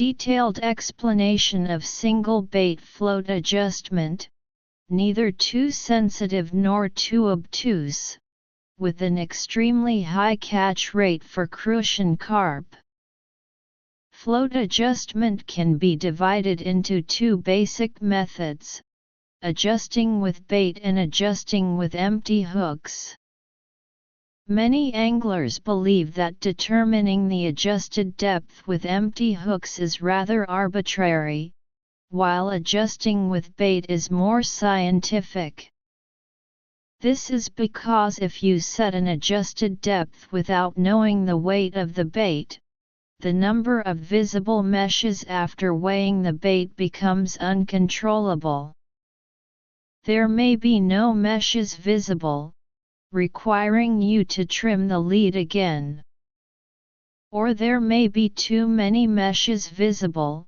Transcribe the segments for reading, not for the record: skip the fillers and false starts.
detailed explanation of single bait float adjustment, neither too sensitive nor too obtuse, with an extremely high catch rate for Crucian carp. Float adjustment can be divided into two basic methods: adjusting with bait and adjusting with empty hooks. Many anglers believe that determining the adjusted depth with empty hooks is rather arbitrary, while adjusting with bait is more scientific. This is because if you set an adjusted depth without knowing the weight of the bait, the number of visible meshes after weighing the bait becomes uncontrollable. There may be no meshes visible, requiring you to trim the lead again. Or there may be too many meshes visible,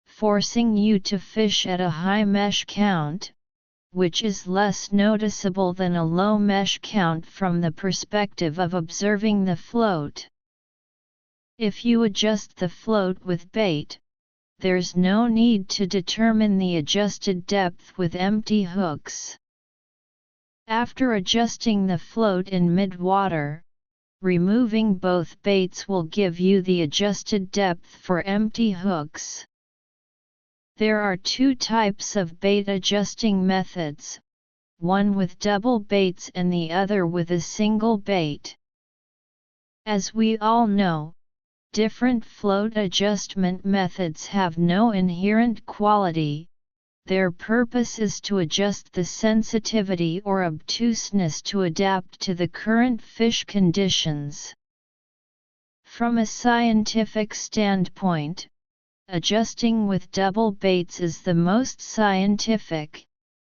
forcing you to fish at a high mesh count, which is less noticeable than a low mesh count from the perspective of observing the float. If you adjust the float with bait, there's no need to determine the adjusted depth with empty hooks. After adjusting the float in mid-water, removing both baits will give you the adjusted depth for empty hooks. There are two types of bait adjusting methods, one with double baits and the other with a single bait. As we all know, different float adjustment methods have no inherent quality. Their purpose is to adjust the sensitivity or obtuseness to adapt to the current fish conditions. From a scientific standpoint, adjusting with double baits is the most scientific,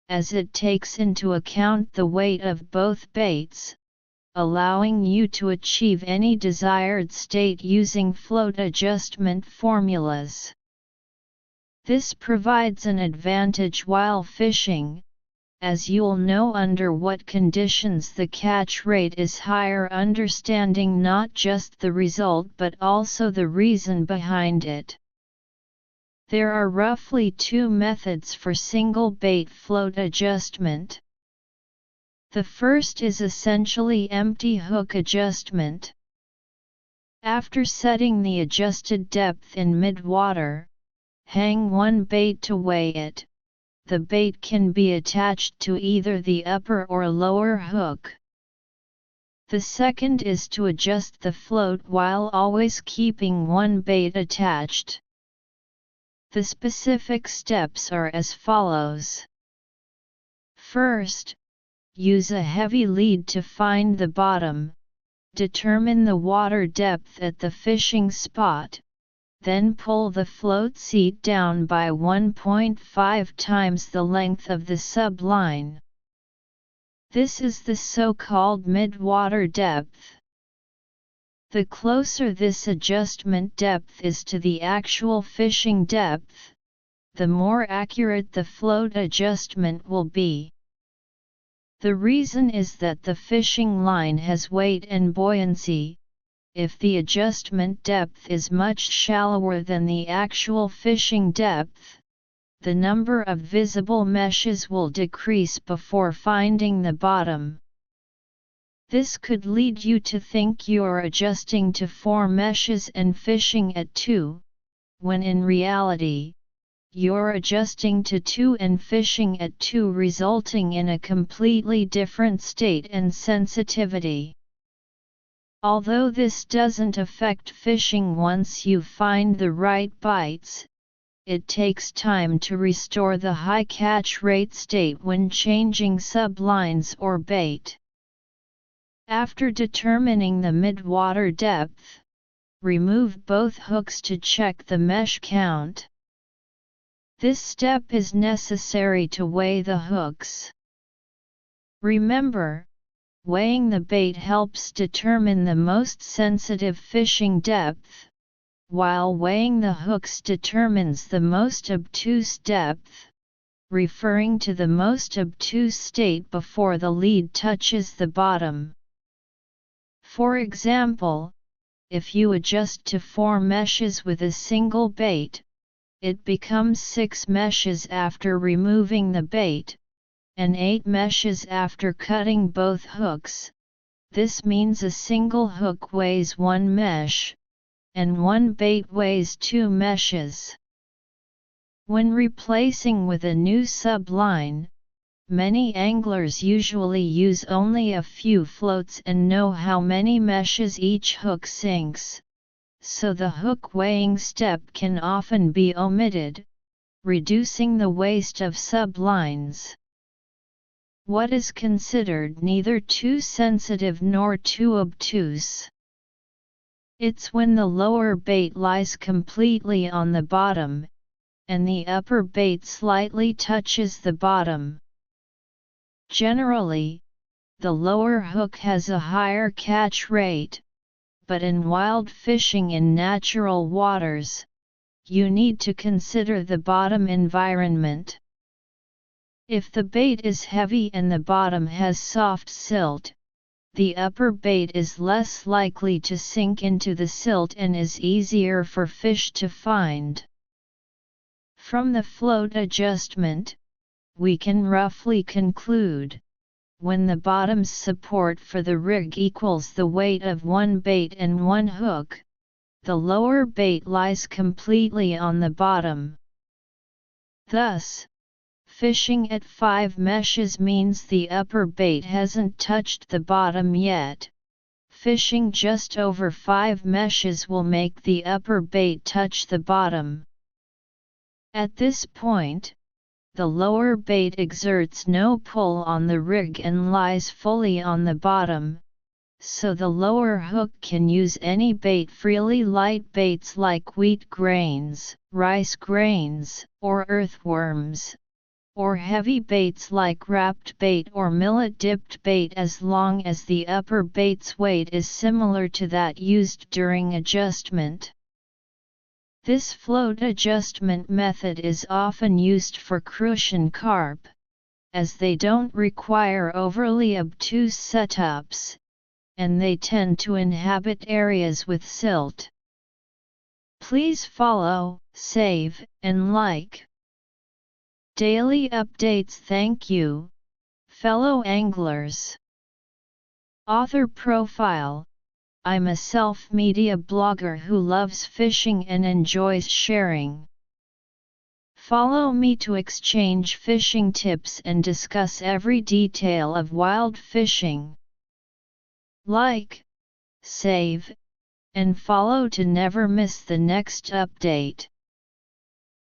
as it takes into account the weight of both baits, allowing you to achieve any desired state using float adjustment formulas. This provides an advantage while fishing, as you'll know under what conditions the catch rate is higher, understanding not just the result but also the reason behind it. There are roughly two methods for single bait float adjustment. The first is essentially empty hook adjustment. After setting the adjusted depth in mid-water, hang one bait to weigh it. The bait can be attached to either the upper or lower hook. The second is to adjust the float while always keeping one bait attached. The specific steps are as follows. First, use a heavy lead to find the bottom, determine the water depth at the fishing spot, then pull the float seat down by 1.5 times the length of the subline. This is the so-called mid-water depth. The closer this adjustment depth is to the actual fishing depth, the more accurate the float adjustment will be. The reason is that the fishing line has weight and buoyancy. If the adjustment depth is much shallower than the actual fishing depth, the number of visible meshes will decrease before finding the bottom. This could lead you to think you're adjusting to 4 meshes and fishing at 2, when in reality, you're adjusting to 2 and fishing at 2, resulting in a completely different state and sensitivity. Although this doesn't affect fishing once you find the right bites, it takes time to restore the high catch rate state when changing sublines or bait. After determining the mid-water depth, remove both hooks to check the mesh count. This step is necessary to weigh the hooks. Remember, weighing the bait helps determine the most sensitive fishing depth, while weighing the hooks determines the most obtuse depth, referring to the most obtuse state before the lead touches the bottom. For example, if you adjust to 4 meshes with a single bait, it becomes 6 meshes after removing the bait, and 8 meshes after cutting both hooks. This means a single hook weighs 1 mesh, and one bait weighs 2 meshes. When replacing with a new subline, many anglers usually use only a few floats and know how many meshes each hook sinks, so the hook weighing step can often be omitted, reducing the waste of sublines. What is considered neither too sensitive nor too obtuse? It's when the lower bait lies completely on the bottom, and the upper bait slightly touches the bottom. Generally, the lower hook has a higher catch rate, but in wild fishing in natural waters, you need to consider the bottom environment. If the bait is heavy and the bottom has soft silt, the upper bait is less likely to sink into the silt and is easier for fish to find. From the float adjustment, we can roughly conclude, when the bottom's support for the rig equals the weight of one bait and one hook, the lower bait lies completely on the bottom. Thus, fishing at 5 meshes means the upper bait hasn't touched the bottom yet. Fishing just over 5 meshes will make the upper bait touch the bottom. At this point, the lower bait exerts no pull on the rig and lies fully on the bottom, so the lower hook can use any bait freely. Light baits like wheat grains, rice grains, or earthworms, or heavy baits like wrapped bait or millet-dipped bait, as long as the upper bait's weight is similar to that used during adjustment. This float adjustment method is often used for Crucian carp, as they don't require overly obtuse setups, and they tend to inhabit areas with silt. Please follow, save, and like. Daily updates. Thank you, fellow anglers. Author profile: I'm a self-media blogger who loves fishing and enjoys sharing. Follow me to exchange fishing tips and discuss every detail of wild fishing. Like, save, and follow to never miss the next update.